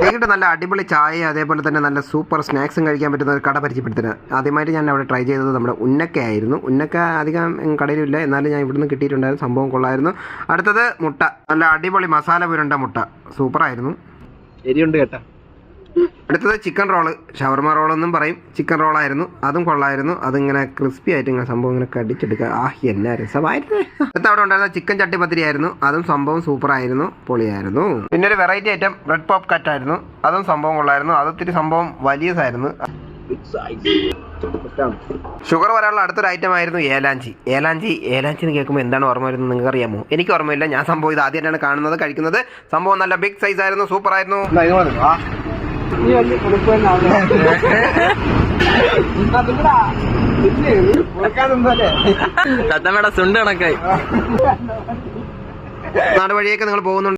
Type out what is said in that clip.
വൈകിട്ട് നല്ല അടിപൊളി ചായ അതേപോലെ തന്നെ നല്ല സൂപ്പർ സ്നാക്സും കഴിക്കാൻ പറ്റുന്ന ഒരു കട പരിചയപ്പെടുത്തുന്നത്. ആദ്യമായിട്ട് ഞാൻ അവിടെ ട്രൈ ചെയ്തത് നമ്മുടെ ഉന്നക്കയായിരുന്നു. ഉന്നക്ക അധികം കടയിലില്ല, എന്നാലും ഞാൻ ഇവിടുന്ന് കിട്ടിയിട്ടുണ്ടായിരുന്നു. സംഭവം കൊള്ളായിരുന്നു. അടുത്തത് മുട്ട, നല്ല അടിപൊളി മസാല പുരണ്ട മുട്ട, സൂപ്പറായിരുന്നു. എരിയുണ്ട് കേട്ടാ. അടുത്തത് ചിക്കൻ റോള്, ഷവർമ റോളെന്നും പറയും. ചിക്കൻ റോളായിരുന്നു, അതും കൊള്ളായിരുന്നു. അതിങ്ങനെ ക്രിസ്പി ആയിട്ട് ഇങ്ങനെ സംഭവം ഇങ്ങനെ കടിച്ചെടുക്കുക. എന്നാ രസമായിരുന്നു. അടുത്ത അവിടെ ഉണ്ടായിരുന്ന ചിക്കൻ ചട്ടിപ്പത്തിരി ആയിരുന്നു, അതും സംഭവം സൂപ്പറായിരുന്നു, പൊളിയായിരുന്നു. പിന്നെ ഒരു variety item red pop cut ആയിരുന്നു, അതും സംഭവം കൊള്ളായിരുന്നു. അതൊത്തിരി സംഭവം വലിയതായിരുന്നു. ഷുഗർ വരാനുള്ള അടുത്തൊരു ഐറ്റം ആയിരുന്നു ഏലാഞ്ചി. ഏലാഞ്ചി എന്ന് കേൾക്കുമ്പോൾ എന്താണ് ഓർമ്മ വരുന്നത് നിങ്ങൾക്ക് അറിയാമോ? എനിക്ക് ഓർമ്മയില്ല. ഞാൻ സംഭവം ഇത് ആദ്യമായിട്ടാണ് കാണുന്നത്, കഴിക്കുന്നത്. സംഭവം നല്ല ബിഗ് സൈസ് ആയിരുന്നു, സൂപ്പർ ആയിരുന്നു. തത്തമ്മയുടെ സുണ്ട് കണക്കായി. നാട് വഴിയൊക്കെ നിങ്ങൾ പോകുന്നുണ്ട്.